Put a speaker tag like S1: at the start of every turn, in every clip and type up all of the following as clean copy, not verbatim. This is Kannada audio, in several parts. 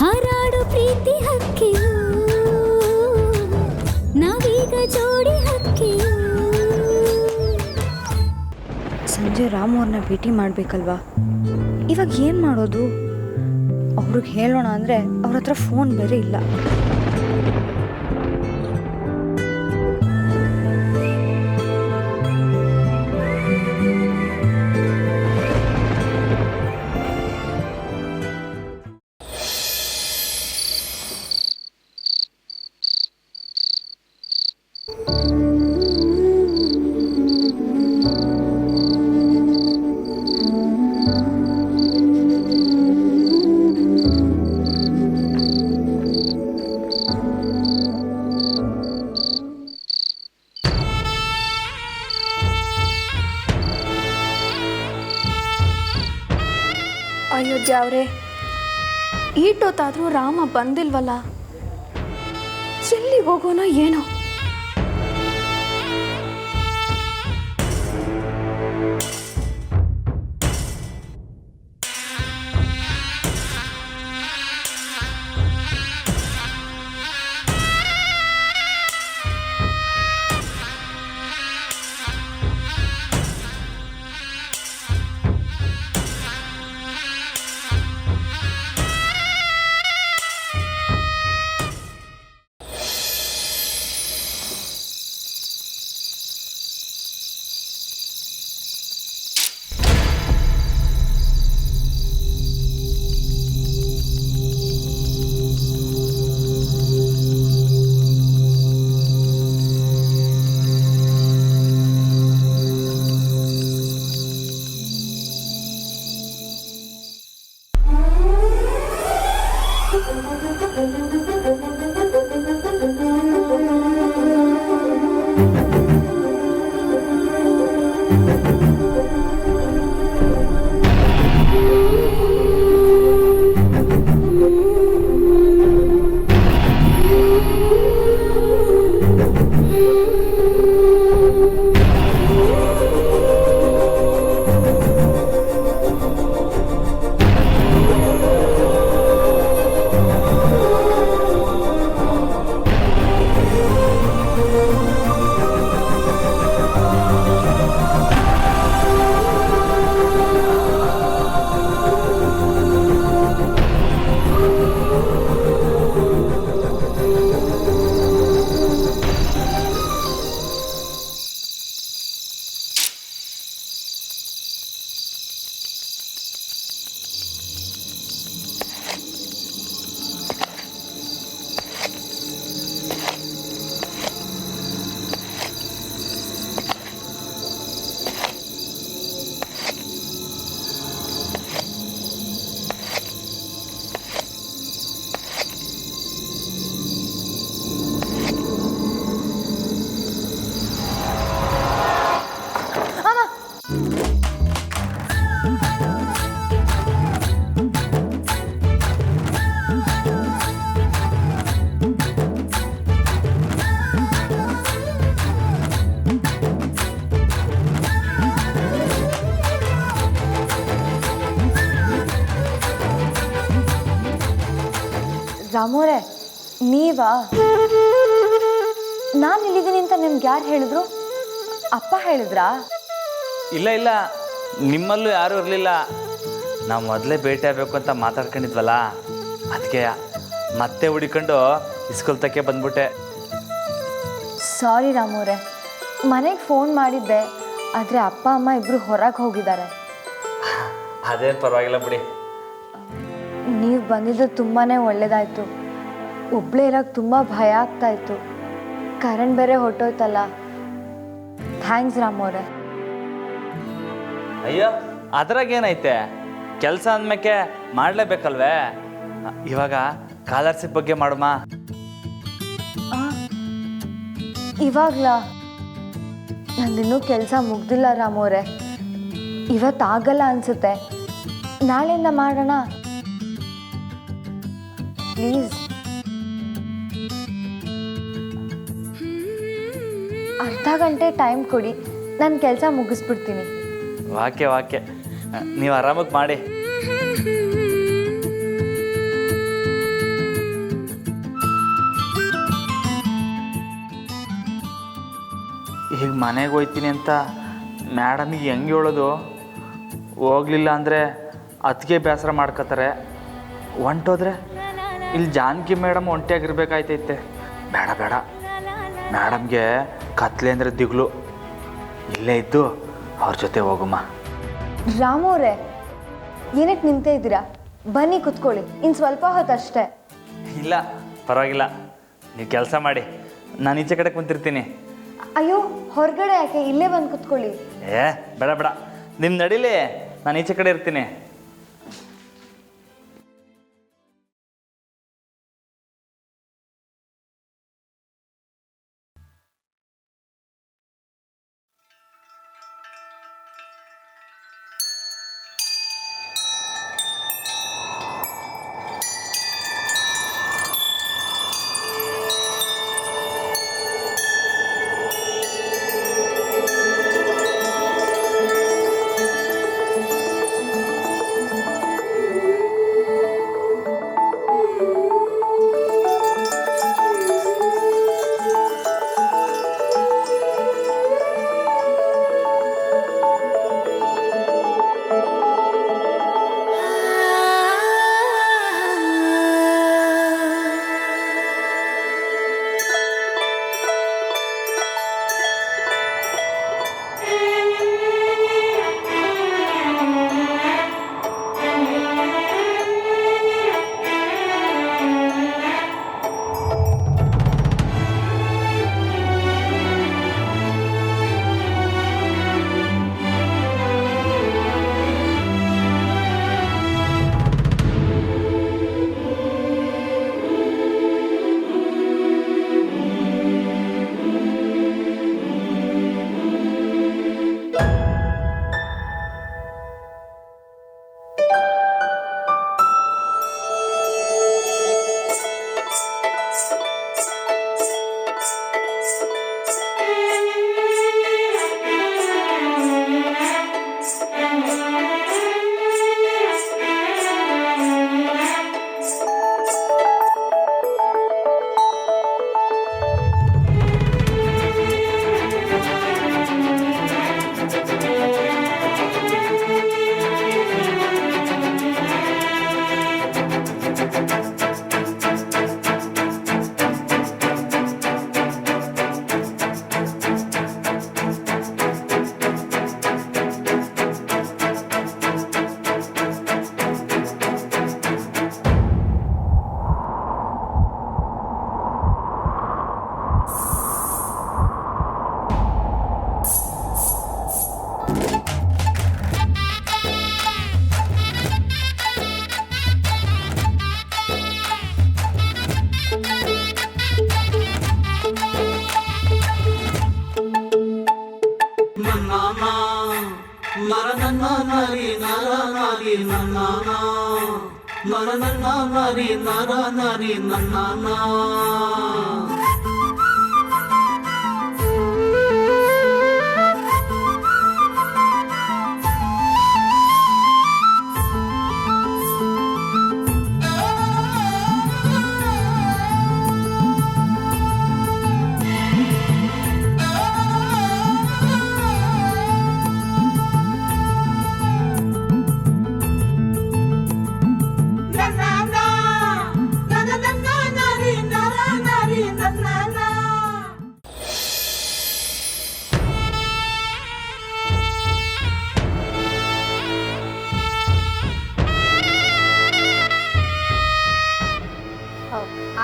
S1: ಹಾರಾಡು ಪ್ರೀತಿ ಹಕ್ಕಿಯು ನಾವೀಗ ಜೋಡಿ ಹಕ್ಕಿಯು.
S2: ಸಂಜೆ ರಾಮು ಅವ್ರನ್ನ ಭೇಟಿ ಮಾಡಬೇಕಲ್ವಾ? ಇವಾಗ ಏನು ಮಾಡೋದು? ಅವ್ರಿಗೆ ಹೇಳೋಣ ಅಂದರೆ ಅವ್ರ ಹತ್ರ ಫೋನ್ ಬೇರೆ ಇಲ್ಲ.
S3: ಅಯೋಧ್ಯೆ ಅವರೇ, ಈಟೊತ್ತಾದರೂ ರಾಮ ಬಂದಿಲ್ವಲ್ಲ, ಎಲ್ಲಿಗೆ ಹೋಗೋನೋ ಏನೋ.
S2: ರಾಮೋರೆ, ನೀವಾ? ನಾನು ಇಲ್ಲಿದ್ದೀನಿ ಅಂತ ನಿಮ್ಗೆ ಯಾರು ಹೇಳಿದ್ರು? ಅಪ್ಪ ಹೇಳಿದ್ರಾ?
S4: ಇಲ್ಲ ಇಲ್ಲ, ನಿಮ್ಮಲ್ಲೂ ಯಾರೂ ಇರಲಿಲ್ಲ. ನಾವು ಮೊದಲೇ ಭೇಟಿ ಆಗಬೇಕು ಅಂತ ಮಾತಾಡ್ಕೊಂಡಿದ್ವಲ್ಲ, ಅದಕ್ಕೆ ಮತ್ತೆ ಹುಡಿಕೊಂಡು ಇಸ್ಕೊಳ್ತಕ್ಕೆ ಬಂದ್ಬಿಟ್ಟೆ.
S2: ಸಾರಿ ರಾಮೋರೆ, ಮನೆಗೆ ಫೋನ್ ಮಾಡಿದ್ದೆ, ಆದರೆ ಅಪ್ಪ ಅಮ್ಮ ಇಬ್ಬರು ಹೊರಗೆ ಹೋಗಿದ್ದಾರೆ.
S4: ಅದೇ ಪರವಾಗಿಲ್ಲ ಬಿಡಿ.
S2: ನೀವು ಬಂದಿದ್ದು ತುಂಬಾ ಒಳ್ಳೆಯದಾಯಿತು. ಒಬ್ಬಳೇ ಇರೋಕ್ಕೆ ತುಂಬ ಭಯ ಆಗ್ತಾಯಿತ್ತು. ಕರೆಂಟ್ ಬೇರೆ ಹೊಟ್ಟೋಯ್ತಲ್ಲ. ಥ್ಯಾಂಕ್ಸ್ ರಾಮೋರೆ.
S4: ಅಯ್ಯೋ, ಅದ್ರಾಗೇನೈತೆ, ಕೆಲಸ ಅಂದ್ಮೇಲೆ ಮಾಡಲೇಬೇಕಲ್ವೇ. ಇವಾಗ ಸ್ಕಾಲರ್ಶಿಪ್ ಬಗ್ಗೆ ಮಾಡುಮ.
S2: ಇವಾಗಲಾ? ನಂದಿನ್ನೂ ಕೆಲಸ ಮುಗ್ದಿಲ್ಲ ರಾಮೋರೆ. ಇವತ್ತಾಗಲ್ಲ ಅನಿಸುತ್ತೆ, ನಾಳೆಯಿಂದ ಮಾಡೋಣ ಪ್ಲೀಸ್. ಅರ್ಧ ಗಂಟೆ ಟೈಮ್ ಕೊಡಿ, ನಾನು ಕೆಲಸ ಮುಗಿಸ್ಬಿಡ್ತೀನಿ.
S4: ವಾಕೆ ನೀವು ಆರಾಮಾಗಿ ಮಾಡಿ. ಈಗ ಮನೆಗೆ ಹೋಗ್ತೀನಿ ಅಂತ ಮೇಡಮಿಗೆ ಹೆಂಗೆ ಹೇಳೋದು? ಹೋಗಲಿಲ್ಲ ಅಂದರೆ ಅದಕ್ಕೆ ಬೇಸರ ಮಾಡ್ಕೋತಾರೆ. ಹೊಂಟೋದ್ರೆ ಇಲ್ಲಿ ಜಾನಕಿ ಮೇಡಮ್ ಒಂಟಿಯಾಗಿರ್ಬೇಕಾಯ್ತೈತೆ. ಬೇಡ ಬೇಡ, ಮೇಡಮ್ಗೆ ಕತ್ಲೆ ಅಂದರೆ ದಿಗ್ಲು. ಇಲ್ಲೇ ಇದ್ದು ಅವ್ರ ಜೊತೆ ಹೋಗುಮ್ಮ.
S2: ರಾಮು ಅವರೇ, ಏನಕ್ಕೆ ನಿಂತೇ ಇದ್ದೀರಾ? ಬನ್ನಿ ಕುತ್ಕೊಳ್ಳಿ, ಇನ್ನು ಸ್ವಲ್ಪ ಹೊತ್ತು ಅಷ್ಟೇ.
S4: ಇಲ್ಲ ಪರವಾಗಿಲ್ಲ, ನೀವು ಕೆಲಸ ಮಾಡಿ, ನಾನು ಈಚೆ ಕಡೆ ಕುಂತಿರ್ತೀನಿ.
S2: ಅಯ್ಯೋ ಹೊರಗಡೆ ಯಾಕೆ, ಇಲ್ಲೇ ಬಂದು ಕುತ್ಕೊಳ್ಳಿ.
S4: ಬೇಡ ಬೇಡ, ನಿಮ್ಮ ನಡೀಲಿ, ನಾನು ಈಚೆ ಕಡೆ ಇರ್ತೀನಿ.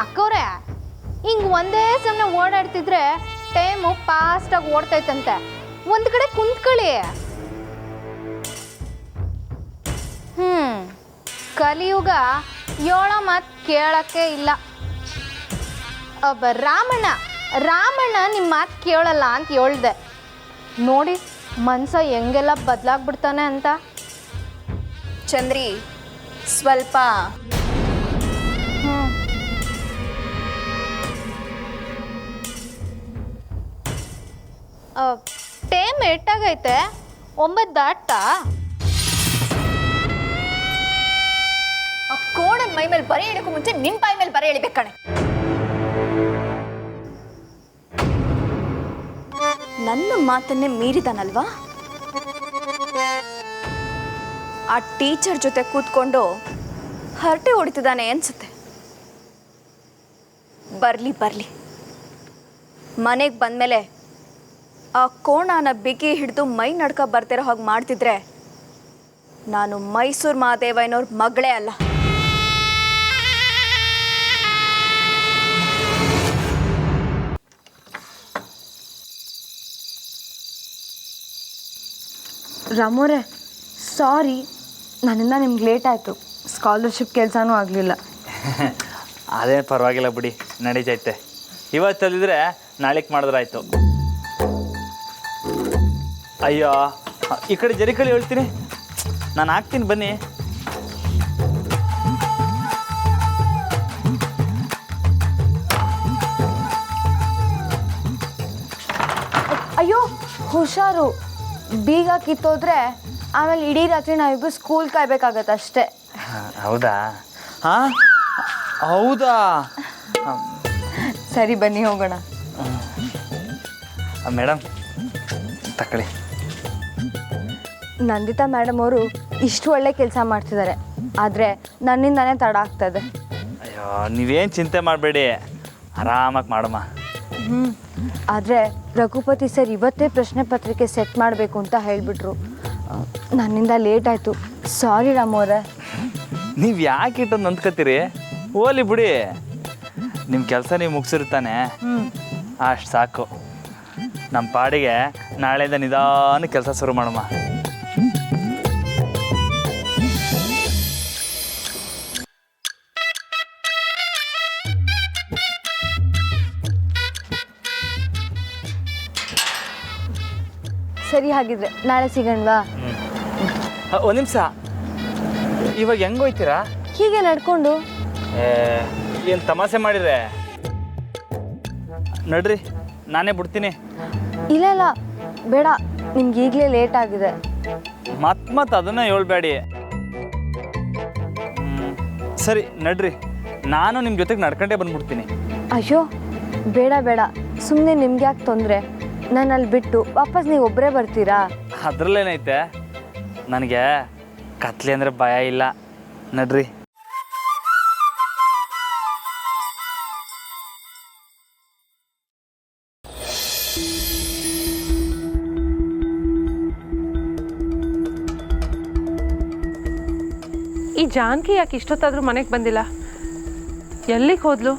S3: ಅಕ್ಕವ್ರೆ, ಹಿಂಗೆ ಒಂದೇ ಸಮನೆ ಓಡಾಡ್ತಿದ್ರೆ ಟೈಮು ಫಾಸ್ಟಾಗಿ ಓಡ್ತೈತಂತೆ. ಒಂದು ಕಡೆ ಕುಂತ್ಕೊಳ್ಳಿ. ಕಲಿಯುಗ ಹೇಳೋ ಮಾತು ಕೇಳಕ್ಕೆ ಇಲ್ಲ. ರಾಮಣ್ಣ ನಿಮ್ಮ ಮಾತು ಕೇಳಲ್ಲ ಅಂತ ಹೇಳ್ದೆ. ನೋಡಿ ಮನ್ಸ ಹೆಂಗೆಲ್ಲ ಬದಲಾಗ್ಬಿಡ್ತಾನೆ ಅಂತ.
S5: ಚಂದ್ರಿ, ಸ್ವಲ್ಪ
S3: ಟೈಮ್ ಎಷ್ಟಾಗೈತೆ? 9 ದಾಟ್ತಾ?
S5: ಕೋಣನ್ ಮೈ ಮೇಲೆ ಬರೆ ಎಳಿಯೋಕ್ಕೂ ಮುಂಚೆ ನಿನ್ ಬಾಯಿ ಮೇಲೆ ಬರೆ ಎಳಿಬೇಕು ಕಣೆ. ನನ್ನ ಮಾತನ್ನೇ ಮೀರಿದಾನಲ್ವಾ? ಆ ಟೀಚರ್ ಜೊತೆ ಕೂತ್ಕೊಂಡು ಹರಟೆ ಹೊಡಿತಿದ್ದಾನೆ ಅನ್ಸುತ್ತೆ. ಬರ್ಲಿ ಮನೆಗೆ ಬಂದಮೇಲೆ ಆ ಕೋಣನ ಬಿಗಿ ಹಿಡಿದು ಮೈ ನಡ್ಕ ಬರ್ತಿರೋ ಹಾಗೆ ಮಾಡ್ತಿದ್ರೆ ನಾನು ಮೈಸೂರು ಮಹಾದೇವಯ್ಯನವ್ರ ಮಗಳೇ ಅಲ್ಲ.
S2: ರಾಮೋರೆ ಸಾರಿ, ನನ್ನಿಂದ ನಿಮ್ಗೆ ಲೇಟ್ ಆಯಿತು. ಸ್ಕಾಲರ್ಶಿಪ್ ಕೆಲಸನೂ ಆಗಲಿಲ್ಲ.
S4: ಅದೇನು ಪರವಾಗಿಲ್ಲ ಬಿಡಿ, ನಡೀತೈತೆ. ಇವತ್ತಲ್ಲಿದ್ರೆ ನಾಳೆಗೆ ಮಾಡಿದ್ರಾಯ್ತು. ಅಯ್ಯೋ, ಈ ಕಡೆ ಜರಿಕಳಿ ಹೇಳ್ತೀನಿ, ನಾನು ಹಾಕ್ತೀನಿ ಬನ್ನಿ.
S2: ಅಯ್ಯೋ ಹುಷಾರು, ಬೀಗ ಕಿತ್ತೋದ್ರೆ ಆಮೇಲೆ ಇಡೀ ರಾತ್ರಿ ನಾವಿಬ್ಬರು ಸ್ಕೂಲ್ ಕಾಯ್ಬೇಕಾಗತ್ತೆ ಅಷ್ಟೇ.
S4: ಹೌದಾ? ಹಾಂ ಹೌದಾ?
S2: ಸರಿ ಬನ್ನಿ ಹೋಗೋಣ.
S4: ಮೇಡಮ್ ತಕೊಳ್ಳಿ.
S2: ನಂದಿತಾ ಮೇಡಮ್ ಅವರು ಇಷ್ಟು ಒಳ್ಳೆ ಕೆಲಸ ಮಾಡ್ತಿದ್ದಾರೆ, ಆದರೆ ನನ್ನಿಂದಾನೇ ತಡ ಆಗ್ತದೆ.
S4: ಅಯ್ಯೋ ನೀವೇನು ಚಿಂತೆ ಮಾಡಬೇಡಿ, ಆರಾಮಾಗಿ ಮಾಡಮ್ಮ.
S2: ಆದರೆ ರಘುಪತಿ ಸರ್ ಇವತ್ತೇ ಪ್ರಶ್ನೆ ಪತ್ರಿಕೆ ಸೆಟ್ ಮಾಡಬೇಕು ಅಂತ ಹೇಳಿಬಿಟ್ರು. ನನ್ನಿಂದ ಲೇಟ್ ಆಯಿತು, ಸಾರಿ ರಾಮೋರೆ.
S4: ನೀವು ಯಾಕೆ ಇಟ್ಟೊಂದು ಅಂದ್ಕೊತೀರಿ? ಹೋಲಿ ಬಿಡಿ, ನಿಮ್ಮ ಕೆಲಸ ನೀವು ಮುಗಿಸಿರ್ತಾನೆ, ಅಷ್ಟು ಸಾಕು. ನಮ್ಮ ಪಾಡಿಗೆ ನಾಳೆಯಿಂದ ನಿಧಾನ ಕೆಲಸ ಶುರು ಮಾಡಮ್ಮ.
S2: ಸರಿ, ಹಾಗಿದ್ರೆ ನಾಳೆ ಸಿಗೋಣವಾ?
S4: ಒಂದು ನಿಮಿಷ, ಇವಾಗ ಹೆಂಗೆ ಹೋಯ್ತೀರಾ?
S2: ಹೀಗೆ ನಡ್ಕೊಂಡು.
S4: ಏನು ತಮಾಷೆ ಮಾಡಿದ್ರೆ? ನಡ್ರಿ, ನಾನೇ ಬಿಡ್ತೀನಿ.
S2: ಇಲ್ಲ ಬೇಡ, ನಿಮ್ಗೆ ಈಗಲೇ ಲೇಟ್ ಆಗಿದೆ.
S4: ಮತ್ತೆ ಅದನ್ನ ಹೇಳ್ಬೇಡಿ. ಸರಿ ನಡ್ರಿ, ನಾನು ನಿಮ್ಮ ಜೊತೆಗೆ ನಡ್ಕೊಂಡೇ ಬಂದ್ಬಿಡ್ತೀನಿ.
S2: ಅಯ್ಯೋ ಬೇಡ, ಸುಮ್ಮನೆ ನಿಮ್ಗೆ ಯಾಕೆ ತೊಂದರೆ? ನಾನು ಅಲ್ಲಿ ಬಿಟ್ಟು ವಾಪಸ್ ನೀವು ಒಬ್ಬರೇ ಬರ್ತೀರಾ?
S4: ಅದರಲ್ಲೇನೈತೆ, ನನಗೆ ಕತ್ಲೆ ಅಂದರೆ ಭಯ ಇಲ್ಲ. ನಡ್ರಿ.
S6: ಈ ಜಾನಕಿ ಯಾಕೆ ಇಷ್ಟೊತ್ತಾದರೂ ಮನೆಗೆ ಬಂದಿಲ್ಲ? ಎಲ್ಲಿಗೆ ಹೋದ್ಲು?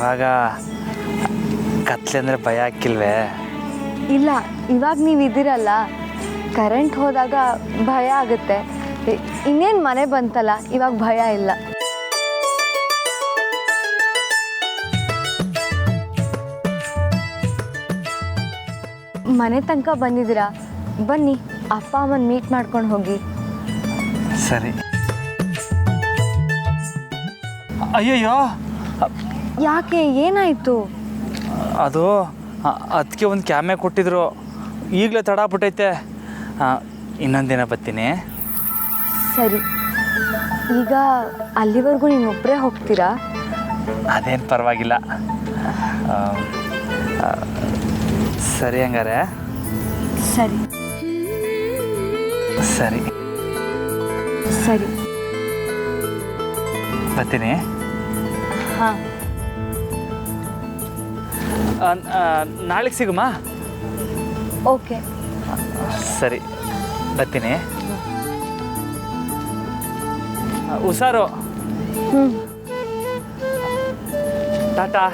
S4: ಇವಾಗ ಕತ್ಲೆ ಅಂದರೆ ಭಯ ಹಾಕಿಲ್ವೇ?
S2: ಇಲ್ಲ, ಇವಾಗ ನೀವು ಇದ್ದೀರಲ್ಲ, ಕರೆಂಟ್ ಹೋದಾಗ ಭಯ ಆಗುತ್ತೆ. ಇನ್ನೇನು ಮನೆ ಬಂತಲ್ಲ, ಇವಾಗ ಭಯ ಇಲ್ಲ. ಮನೆ ತನಕ ಬಂದಿದ್ದೀರಾ, ಬನ್ನಿ ಅಪ್ಪ ಅಮ್ಮನ ಮೀಟ್ ಮಾಡ್ಕೊಂಡು ಹೋಗಿ.
S4: ಸರಿ. ಅಯ್ಯಯ್ಯೋ,
S2: ಯಾಕೆ, ಏನಾಯಿತು?
S4: ಅದು ಅದಕ್ಕೆ ಒಂದು ಕ್ಯಾಮೆ ಕೊಟ್ಟಿದ್ರು, ಈಗಲೇ ತಡ ಬಿಟ್ಟೈತೆ. ಇನ್ನೊಂದಿನ ಬರ್ತೀನಿ.
S2: ಸರಿ, ಈಗ ಅಲ್ಲಿವರೆಗೂ ನೀವೊಬ್ಬರೇ ಹೋಗ್ತೀರಾ?
S4: ಅದೇನು ಪರವಾಗಿಲ್ಲ. ಸರಿ ಹಂಗಾರೆ.
S2: ಸರಿ
S4: ಸರಿ
S2: ಸರಿ
S4: ಬರ್ತೀನಿ.
S2: ಹಾಂ,
S4: ನಾಳೆಗೆ ಸಿಗುಮಾ?
S2: ಓಕೆ.
S4: ಸರಿ ಬರ್ತೀನಿ. ಹುಷಾರು. ಟಾಟಾ.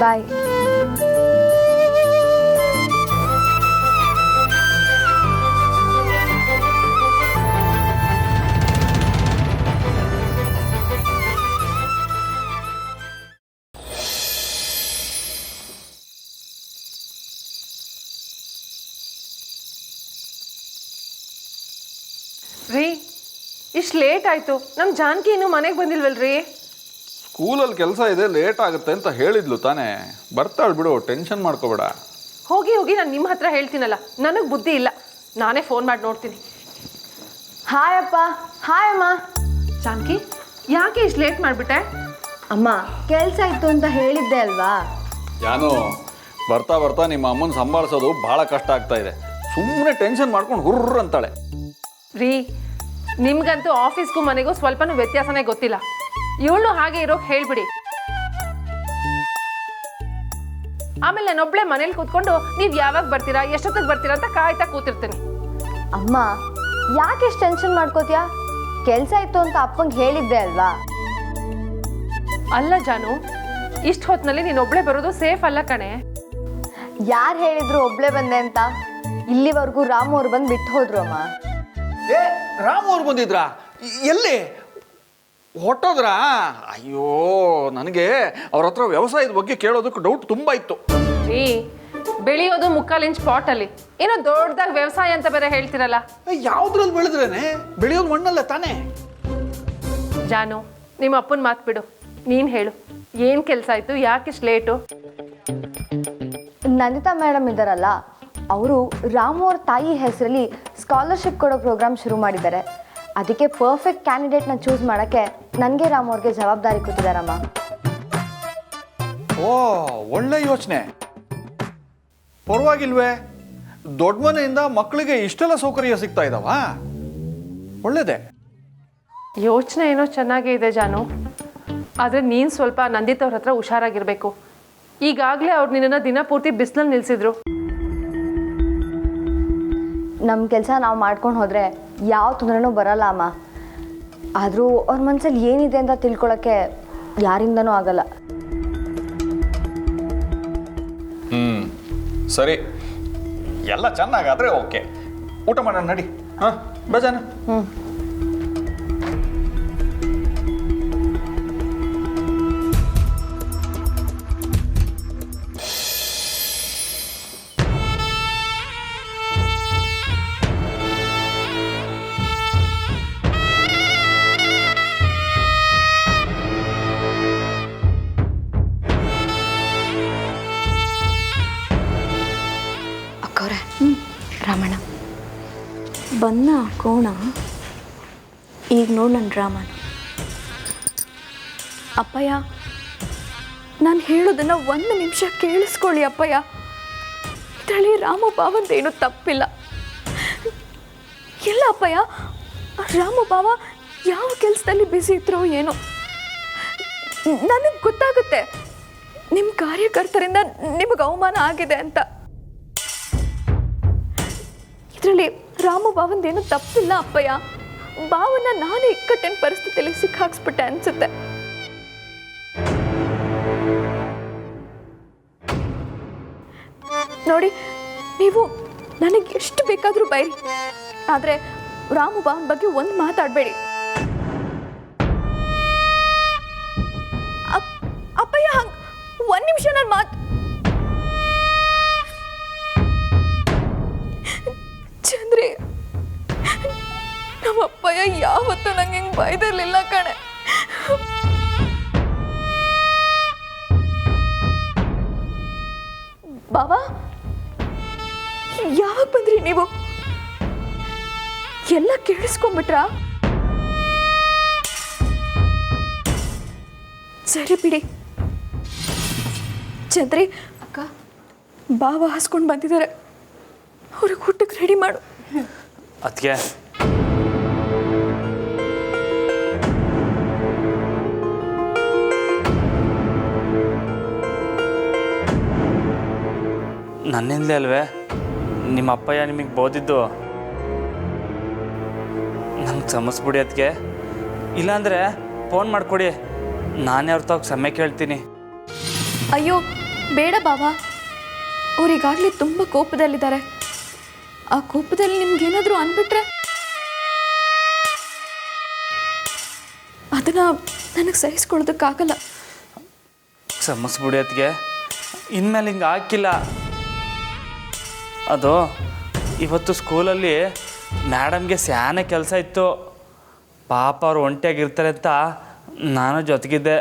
S2: ಬಾಯ್.
S6: ಇಷ್ಟು ಲೇಟ್ ಆಯಿತು. ನಮ್ಮ ಜಾನಕಿ ಇನ್ನೂ ಮನೆಗೆ ಬಂದಿಲ್ವಲ್ರಿ?
S7: ಸ್ಕೂಲಲ್ಲಿ ಕೆಲಸ ಇದೆ, ಲೇಟ್ ಆಗುತ್ತೆ ಅಂತ ಹೇಳಿದ್ಲು ತಾನೇ. ಬರ್ತಾಳು ಬಿಡು, ಟೆನ್ಷನ್ ಮಾಡ್ಕೋಬೇಡ.
S6: ಹೋಗಿ ಹೋಗಿ ನಾನು ನಿಮ್ಮ ಹತ್ರ ಹೇಳ್ತೀನಲ್ಲ, ನನಗೆ ಬುದ್ಧಿ ಇಲ್ಲ. ನಾನೇ ಫೋನ್ ಮಾಡಿ ನೋಡ್ತೀನಿ.
S2: ಹಾಯ್ ಅಪ್ಪ. ಹಾಯ್ ಅಮ್ಮ.
S6: ಜಾನಕಿ, ಯಾಕೆ ಇಷ್ಟು ಲೇಟ್ ಮಾಡಿಬಿಟ್ಟೆ?
S2: ಅಮ್ಮ ಕೆಲಸ ಇತ್ತು ಅಂತ ಹೇಳಿದ್ದೆ ಅಲ್ವಾ.
S7: ಯಾನು ಬರ್ತಾ ಬರ್ತಾ ನಿಮ್ಮ ಅಮ್ಮನ ಸಂಭಾಳಿಸೋದು ಭಾಳ ಕಷ್ಟ ಆಗ್ತಾ ಇದೆ. ಸುಮ್ಮನೆ ಟೆನ್ಷನ್ ಮಾಡ್ಕೊಂಡು ಹುರ್ರ್ ಅಂತಾಳೆ.
S6: ರೀ, ನಿಮ್ಗಂತೂ ಆಫೀಸ್ಗೂ ಮನೆಗೂ ಸ್ವಲ್ಪನೂ ವ್ಯತ್ಯಾಸನೇ ಗೊತ್ತಿಲ್ಲ. ಇವಳು ಹಾಗೆ ಇರೋಕೆ ಹೇಳ್ಬಿಡಿ. ಆಮೇಲೆ ನಾನೊಬ್ಳೆ ಮನೇಲಿ ಕೂತ್ಕೊಂಡು ನೀವು ಯಾವಾಗ ಬರ್ತೀರಾ, ಎಷ್ಟೊತ್ತಿಗೆ ಬರ್ತೀರಾ ಅಂತ ಕಾಯ್ತಾ ಕೂತಿರ್ತೀನಿ.
S2: ಅಮ್ಮ ಯಾಕೆ ಇಷ್ಟು ಟೆನ್ಷನ್ ಮಾಡ್ಕೋತೀಯಾ? ಕೆಲಸ ಇತ್ತು ಅಂತ ಅಪ್ಪಂಗೆ ಹೇಳಿದ್ದೆ ಅಲ್ವಾ.
S6: ಅಲ್ಲ ಜಾನು, ಇಷ್ಟು ಹೊತ್ತಿನಲ್ಲಿ ನೀನೊಬ್ಳೆ ಬರೋದು ಸೇಫ್ ಅಲ್ಲ ಕಣೆ.
S2: ಯಾರು ಹೇಳಿದ್ರು ಒಬ್ಳೆ ಬಂದೆ ಅಂತ? ಇಲ್ಲಿವರೆಗೂ ರಾಮು ಅವ್ರು ಬಂದು ಬಿಟ್ಟು ಹೋದ್ರು ಅಮ್ಮ.
S7: ಏ, ರಾಮು ಅವ್ರು ಬಂದಿದ್ರಾ? ಎಲ್ಲಿ ಹೊಟ್ಟೋದ್ರಾ? ಅಯ್ಯೋ, ನನಗೆ ಅವ್ರ ಹತ್ರ ವ್ಯವಸಾಯದ ಬಗ್ಗೆ ಕೇಳೋದಕ್ಕೆ ಡೌಟ್ ತುಂಬ ಇತ್ತು.
S6: ರೀ, ಬೆಳೆಯೋದು 3/4 ಇಂಚ್ ಪಾಟಲ್ಲಿ, ಏನೋ ದೊಡ್ಡದಾಗಿ ವ್ಯವಸಾಯ ಅಂತ ಬೇರೆ ಹೇಳ್ತಿರಲ್ಲ.
S7: ಯಾವ್ದ್ರಲ್ಲಿ ಬೆಳೆದ್ರೇನೆ? ಬೆಳೆಯೋದು ಮಣ್ಣಲ್ಲ ತಾನೇ.
S6: ಜಾನು, ನಿಮ್ಮ ಅಪ್ಪನ ಮಾತು ಬಿಡು. ನೀನು ಹೇಳು, ಏನು ಕೆಲಸ ಆಯಿತು? ಯಾಕಿಷ್ಟು ಲೇಟು?
S2: ನಂದಿತಾ ಮೇಡಮ್ ಇದ್ದಾರಲ್ಲ, ಅವರು ರಾಮು ಅವ್ರ ತಾಯಿ ಹೆಸರಲ್ಲಿ ಸ್ಕಾಲರ್ಶಿಪ್ ಕೊಡೋ ಪ್ರೋಗ್ರಾಮ್ ಶುರು ಮಾಡಿದ್ದಾರೆ. ಅದಕ್ಕೆ ಪರ್ಫೆಕ್ಟ್ ಕ್ಯಾಂಡಿಡೇಟ್ನ ಚೂಸ್ ಮಾಡೋಕ್ಕೆ ನನಗೆ ರಾಮು ಅವ್ರಿಗೆ ಜವಾಬ್ದಾರಿ ಕೊಟ್ಟಿದ್ದಾರಮ್ಮ.
S7: ಓ, ಒಳ್ಳೆ ಯೋಚನೆ. ಪರವಾಗಿಲ್ವೇ? ದೊಡ್ಡ ಮನೆಯಿಂದ ಮಕ್ಕಳಿಗೆ ಇಷ್ಟೆಲ್ಲ ಸೌಕರ್ಯ ಸಿಗ್ತಾ ಇದ್ದಾವ? ಒಳ್ಳೇದೇ.
S6: ಯೋಚನೆ ಏನೋ ಚೆನ್ನಾಗೇ ಇದೆ ಜಾನು, ಆದರೆ ನೀನು ಸ್ವಲ್ಪ ನಂದಿತ್ ಅವ್ರ ಹತ್ರ ಹುಷಾರಾಗಿರಬೇಕು. ಈಗಾಗಲೇ ಅವ್ರು ನಿನ್ನನ್ನು ದಿನ ಪೂರ್ತಿ ಬಿಸಿಲಲ್ಲಿ ನಿಲ್ಲಿಸಿದ್ರು.
S2: ನಮ್ಮ ಕೆಲಸ ನಾವು ಮಾಡ್ಕೊಂಡು ಹೋದರೆ ಯಾವ ತೊಂದರೆನೂ ಬರಲ್ಲ ಅಮ್ಮ. ಆದರೂ ಅವ್ರ ಮನಸ್ಸಲ್ಲಿ ಏನಿದೆ ಅಂತ ತಿಳ್ಕೊಳ್ಳೋಕ್ಕೆ ಯಾರಿಂದನೂ ಆಗಲ್ಲ.
S7: ಸರಿ, ಎಲ್ಲ ಚೆನ್ನಾಗಾದ್ರೆ ಓಕೆ. ಊಟ ಮಾಡೋಣ ನಡಿ. ಹಾಂ, ಬೇಜಾನ.
S5: ಅಕ್ಕವ್ರೆ, ರಾಮಣ್ಣ ಬನ್ನ ಕೋಣ. ಈಗ ನೋಡಿ ನನ್ನ ರಾಮಣ್ಣ. ಅಪ್ಪಯ್ಯ, ನಾನು ಹೇಳೋದನ್ನ 1 ನಿಮಿಷ ಕೇಳಿಸ್ಕೊಳ್ಳಿ ಅಪ್ಪಯ್ಯ. ಇದರಲ್ಲಿ ರಾಮು ಬಾವಂದೇನು ತಪ್ಪಿಲ್ಲ. ಎಲ್ಲ ಅಪ್ಪಯ್ಯ, ರಾಮು ಬಾವ ಯಾವ ಕೆಲಸದಲ್ಲಿ ಬ್ಯುಸಿ ಇದ್ರೋ ಏನೋ. ನನಗೆ ಗೊತ್ತಾಗುತ್ತೆ ನಿಮ್ಮ ಕಾರ್ಯಕರ್ತರಿಂದ ನಿಮಗೆ ಅವಮಾನ ಆಗಿದೆ ಅಂತ. ಇದರಲ್ಲಿ ರಾಮು ಬಾವಂದೇನು ತಪ್ಪಿಲ್ಲ ಅಪ್ಪಯ್ಯ. ಬಾವನ್ನ ನಾನೇ ಇಕ್ಕಟ್ಟಿನ ಪರಿಸ್ಥಿತಿಯಲ್ಲಿ ಸಿಕ್ಕಾಕ್ಸ್ಬಿಟ್ಟೆ ಅನ್ಸುತ್ತೆ. ನೋಡಿ, ನೀವು ನನಗೆ ಎಷ್ಟು ಬೇಕಾದರೂ ಬೈರಿ, ಆದರೆ ರಾಮು ಬಾವನ ಬಗ್ಗೆ ಒಂದು ಮಾತಾಡಬೇಡಿ. ಅಪ್ಪಯ್ಯ, ಹಂಗೆ 1 ನಿಮಿಷ ನಾನು ಚಂದ್ರಿ, ನಮ್ಮ ಅಪ್ಪಯ್ಯ ಯಾವತ್ತೂ ನಂಗೆ ಹಿಂಗೆ ಬೈದಿರ್ಲಿಲ್ಲ ಕಣೆ. ಬಾಬಾ, ಯಾವಾಗ ಬಂದ್ರಿ ನೀವು? ಎಲ್ಲ ಕೇಳಿಸ್ಕೊಂಡ್ಬಿಟ್ರಾ? ಸರಿ ಬಿಡಿ. ಚಂದ್ರಿ ಅಕ್ಕ, ಬಾವ ಹಾಸ್ಕೊಂಡು ಬಂದಿದ್ದಾರೆ, ಅವ್ರಿಗೆ ಊಟಕ್ಕೆ ರೆಡಿ ಮಾಡು.
S4: ಅದಕ್ಕೆ ನನ್ನಿಂದಲೇ ಅಲ್ವೇ ನಿಮ್ಮ ಅಪ್ಪಯ್ಯ ನಿಮಗೆ ಬೋದಿದ್ದು? ನಂಗೆ ಕ್ಷಮಿಸ್ಬಿಡಿ ಅದಕ್ಕೆ. ಇಲ್ಲಾಂದರೆ ಫೋನ್ ಮಾಡಿಕೊಡಿ, ನಾನೇ ಅವ್ರ ತಾವು ಕ್ಷಮೆ ಕೇಳ್ತೀನಿ.
S5: ಅಯ್ಯೋ ಬೇಡ ಬಾಬಾ, ಅವರಿಗಾಗಲೇ ತುಂಬ ಕೋಪದಲ್ಲಿದ್ದಾರೆ. ಆ ಕೋಪದಲ್ಲಿ ನಿಮ್ಗೇನಾದರೂ ಅಂದ್ಬಿಟ್ರೆ ಅದನ್ನು ನನಗೆ ಸಹಿಸ್ಕೊಳ್ಳೋದಕ್ಕಾಗಲ್ಲ.
S4: ಕ್ಷಮಿಸ್ಬಿಡಿ ಅದಕ್ಕೆ, ಇನ್ಮೇಲೆ ಹಿಂಗೆ ಹಾಕಿಲ್ಲ. ಅದು ಇವತ್ತು ಸ್ಕೂಲಲ್ಲಿ ಮೇಡಮ್ಗೆ ಸ್ಯಾನೆ ಕೆಲಸ ಇತ್ತು. ಪಾಪ ಅವ್ರು ಒಂಟಿಯಾಗಿರ್ತಾರೆ ಅಂತ ನಾನು ಜೊತೆಗಿದ್ದೆ.